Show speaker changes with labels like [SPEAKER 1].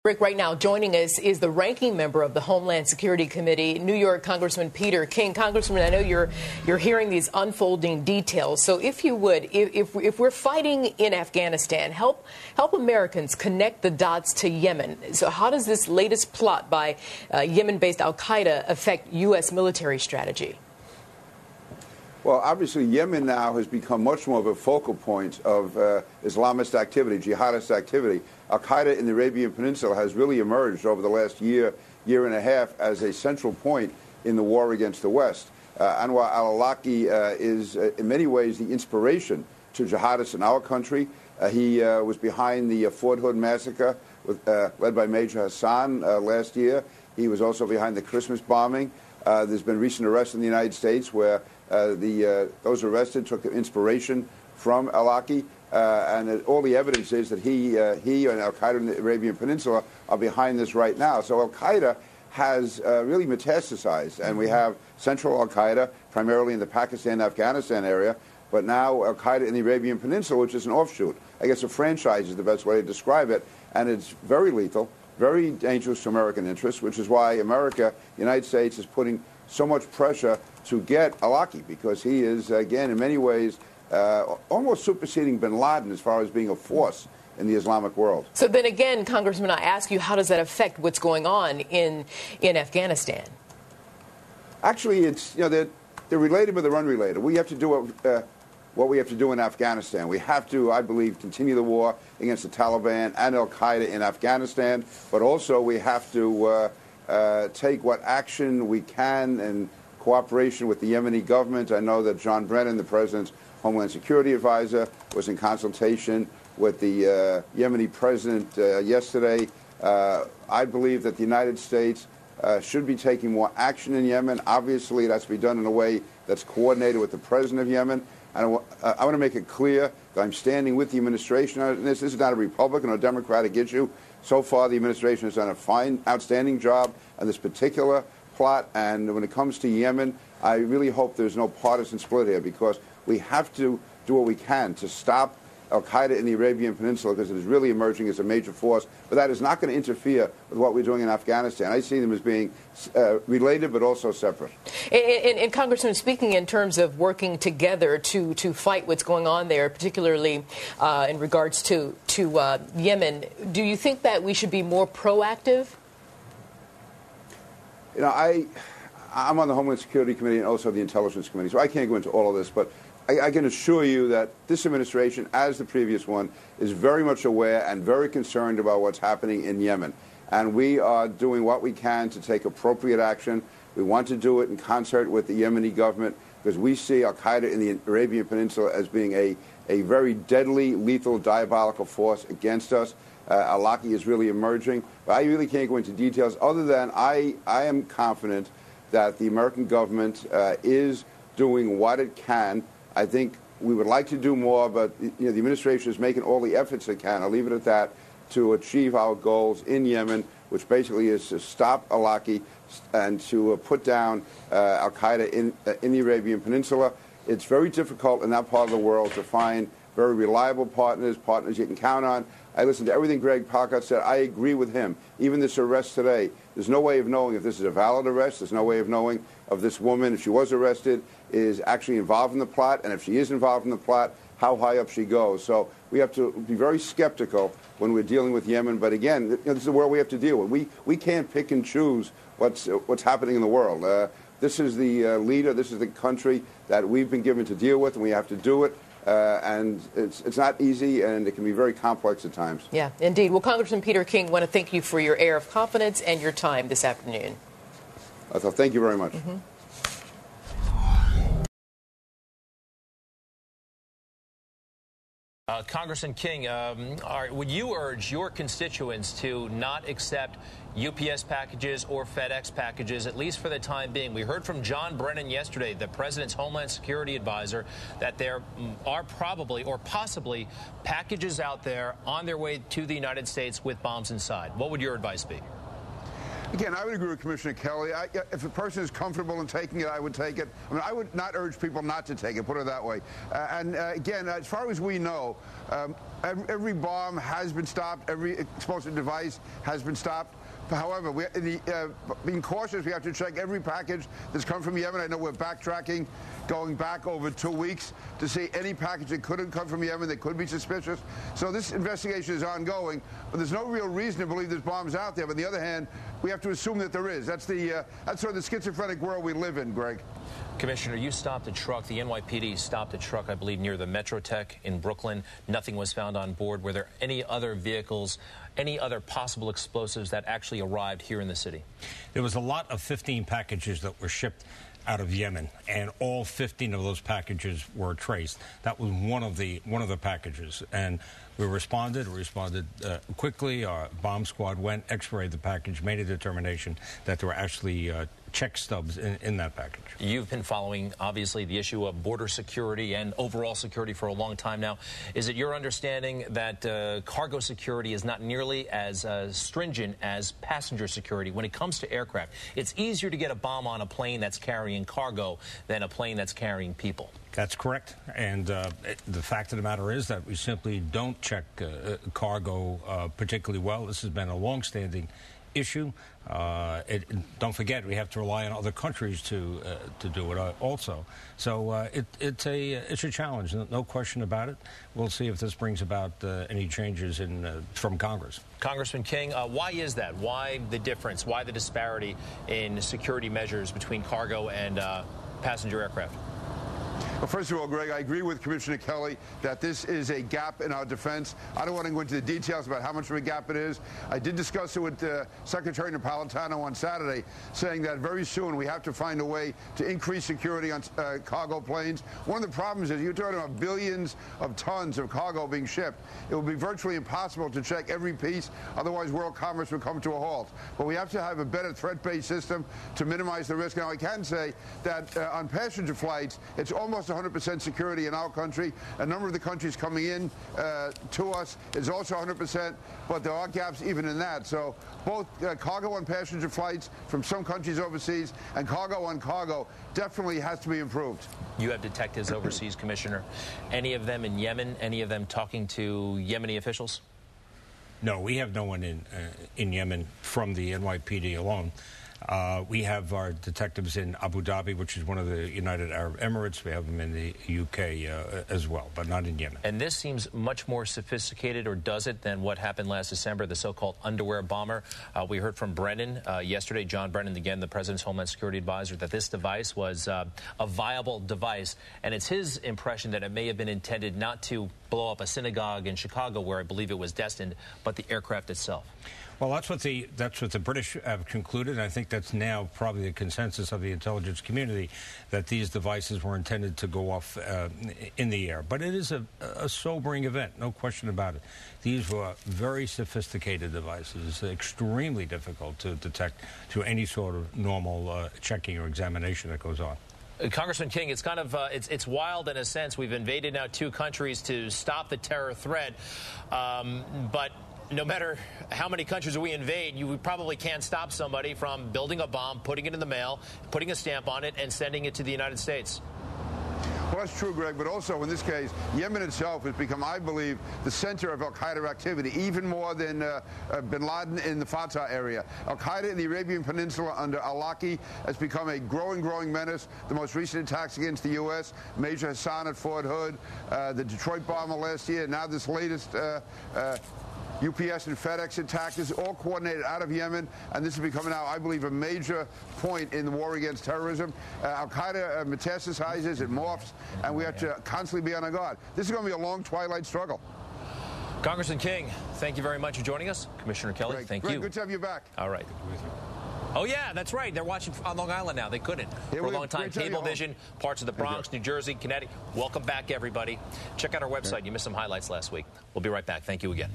[SPEAKER 1] Rick, right now joining us is the ranking member of the Homeland Security Committee, New York Congressman Peter King. Congressman, I know you're hearing these unfolding details. So if you would, if we're fighting in Afghanistan, help Americans connect the dots to Yemen. So how does this latest plot by Yemen-based Al Qaeda affect U.S. military strategy?
[SPEAKER 2] Well, obviously, Yemen now has become much more of a focal point of Islamist activity, jihadist activity. Al Qaeda in the Arabian Peninsula has really emerged over the last year and a half as a central point in the war against the West. Anwar al-Awlaki is, in many ways, the inspiration to jihadists in our country. He was behind the Fort Hood massacre led by Major Hassan last year. He was also behind the Christmas bombing. There's been recent arrests in the United States where those arrested took inspiration from al-Awlaki, and all the evidence is that he and Al Qaeda in the Arabian Peninsula are behind this right now. So Al Qaeda has really metastasized, and we have central Al Qaeda primarily in the Pakistan-Afghanistan area, but now Al Qaeda in the Arabian Peninsula, which is an offshoot. I guess a franchise is the best way to describe it, and it's very lethal, very dangerous to American interests, which is why America, the United States, is putting so much pressure to get al-Awlaki, because he is, again, in many ways, almost superseding bin Laden as far as being a force in the Islamic world.
[SPEAKER 1] So then again, Congressman, I ask you, how does that affect what's going on in Afghanistan?
[SPEAKER 2] Actually, it's, they're related, but they're unrelated. We have to do what we have to do in Afghanistan. We have to, I believe, continue the war against the Taliban and Al Qaeda in Afghanistan, but also we have to take what action we can in cooperation with the Yemeni government. I know that John Brennan, the president's Homeland Security advisor, was in consultation with the Yemeni president yesterday. I believe that the United States should be taking more action in Yemen. Obviously, it has to be done in a way that's coordinated with the president of Yemen. And I want to make it clear that I'm standing with the administration on this. This is not a Republican or Democratic issue. So far, the administration has done a fine, outstanding job on this particular plot. And when it comes to Yemen, I really hope there's no partisan split here, because we have to do what we can to stop Al Qaeda in the Arabian Peninsula, because it is really emerging as a major force. But that is not going to interfere with what we're doing in Afghanistan. I see them as being related, but also separate.
[SPEAKER 1] And Congressman, speaking in terms of working together to fight what's going on there, particularly in regards to Yemen, do you think that we should be more proactive?
[SPEAKER 2] I'm on the Homeland Security Committee and also the Intelligence Committee, so I can't go into all of this, but I can assure you that this administration, as the previous one, is very much aware and very concerned about what's happening in Yemen. And we are doing what we can to take appropriate action. We want to do it in concert with the Yemeni government, because we see Al Qaeda in the Arabian Peninsula as being a very deadly, lethal, diabolical force against us. al-Awlaki is really emerging. But I really can't go into details other than I am confident that the American government is doing what it can. I think we would like to do more, but the administration is making all the efforts it can, I'll leave it at that, to achieve our goals in Yemen, which basically is to stop al-Awlaki and to put down Al Qaeda in the Arabian Peninsula. It's very difficult in that part of the world to find very reliable partners you can count on. I listened to everything Greg Palkot said. I agree with him. Even this arrest today, there's no way of knowing if this is a valid arrest. There's no way of knowing if this woman, if she was arrested, is actually involved in the plot. And if she is involved in the plot, how high up she goes. So we have to be very skeptical when we're dealing with Yemen. But again, this is the world we have to deal with. We can't pick and choose what's happening in the world. This is the leader. This is the country that we've been given to deal with, and we have to do it. And it's not easy, and it can be very complex at times.
[SPEAKER 1] Yeah, indeed. Well, Congressman Peter King, I want to thank you for your air of confidence and your time this afternoon.
[SPEAKER 2] Thank you very much.
[SPEAKER 3] Congressman King, would you urge your constituents to not accept UPS packages or FedEx packages, at least for the time being? We heard from John Brennan yesterday, the president's Homeland Security advisor, that there are probably or possibly packages out there on their way to the United States with bombs inside. What would your advice be?
[SPEAKER 2] Again, I would agree with Commissioner Kelly. If a person is comfortable in taking it, I would take it. I mean, I would not urge people not to take it, put it that way. Again, as far as we know, every bomb has been stopped. Every explosive device has been stopped. However, being cautious, we have to check every package that's come from Yemen. I know we're backtracking, going back over 2 weeks to see any package that couldn't come from Yemen that could be suspicious. So this investigation is ongoing, but there's no real reason to believe there's bombs out there. But on the other hand, we have to assume that there is. That's sort of the schizophrenic world we live in, Greg.
[SPEAKER 3] Commissioner, you stopped a truck. The NYPD stopped a truck, I believe, near the Metrotech in Brooklyn. Nothing was found on board. Were there any other vehicles, any other possible explosives that actually arrived here in the city?
[SPEAKER 4] There was a lot of 15 packages that were shipped out of Yemen, and all 15 of those packages were traced. That was one of the packages, and we responded quickly. Our bomb squad went, x-rayed the package, made a determination that there were actually check stubs in that package.
[SPEAKER 3] You've been following, obviously, the issue of border security and overall security for a long time now. Is it your understanding that cargo security is not nearly as stringent as passenger security when it comes to aircraft? It's easier to get a bomb on a plane that's carrying cargo than a plane that's carrying people.
[SPEAKER 4] That's correct. And the fact of the matter is that we simply don't check cargo particularly well. This has been a long-standing issue. Don't forget, we have to rely on other countries to do it also. So it's a challenge, no question about it. We'll see if this brings about any changes from Congress.
[SPEAKER 3] Congressman King, why is that? Why the difference? Why the disparity in security measures between cargo and passenger aircraft?
[SPEAKER 2] Well, first of all, Greg, I agree with Commissioner Kelly that this is a gap in our defense. I don't want to go into the details about how much of a gap it is. I did discuss it with Secretary Napolitano on Saturday, saying that very soon we have to find a way to increase security on cargo planes. One of the problems is you're talking about billions of tons of cargo being shipped. It will be virtually impossible to check every piece. Otherwise, world commerce would come to a halt. But we have to have a better threat-based system to minimize the risk. Now, I can say that on passenger flights, it's almost 100% security in our country. A number of the countries coming in to us is also 100%, but there are gaps even in that. So both cargo on passenger flights from some countries overseas and cargo on cargo definitely has to be improved.
[SPEAKER 3] You have detectives overseas, Commissioner. Any of them in Yemen? Any of them talking to Yemeni officials?
[SPEAKER 4] No, we have no one in Yemen from the NYPD alone. We have our detectives in Abu Dhabi, which is one of the United Arab Emirates. We have them in the UK as well, but not in Yemen.
[SPEAKER 3] And this seems much more sophisticated, or does it, than what happened last December, the so-called underwear bomber. We heard from Brennan yesterday, John Brennan, again, the President's Homeland Security Advisor, that this device was a viable device. And it's his impression that it may have been intended not to blow up a synagogue in Chicago, where I believe it was destined, but the aircraft itself.
[SPEAKER 4] Well, that's what the British have concluded, and I think that's now probably the consensus of the intelligence community, that these devices were intended to go off in the air. But it is a sobering event, no question about it. These were very sophisticated devices, extremely difficult to detect through any sort of normal checking or examination that goes on.
[SPEAKER 3] Congressman King, it's kind of it's wild in a sense. We've invaded now 2 countries to stop the terror threat, but no matter how many countries we invade, you probably can't stop somebody from building a bomb, putting it in the mail, putting a stamp on it, and sending it to the United States.
[SPEAKER 2] Well, that's true, Greg, but also in this case, Yemen itself has become, I believe, the center of Al Qaeda activity, even more than bin Laden in the Fatah area. Al Qaeda in the Arabian Peninsula under al-Awlaki has become a growing menace. The most recent attacks against the U.S., Major Hassan at Fort Hood, the Detroit bomber last year, now this latest UPS and FedEx attack. This is all coordinated out of Yemen, and this is becoming now, I believe, a major point in the war against terrorism. Al-Qaeda metastasizes, it morphs, and we have to constantly be on our guard. This is going to be a long twilight struggle.
[SPEAKER 3] Congressman King, thank you very much for joining us. Commissioner Kelly,
[SPEAKER 2] Greg,
[SPEAKER 3] thank
[SPEAKER 2] Greg,
[SPEAKER 3] you.
[SPEAKER 2] good to have you back.
[SPEAKER 3] All right. Oh, yeah, that's right. They're watching on Long Island now. They couldn't for a long time. Cablevision, parts of the Bronx, New Jersey, Connecticut. Welcome back, everybody. Check out our website. You missed some highlights last week. We'll be right back. Thank you again.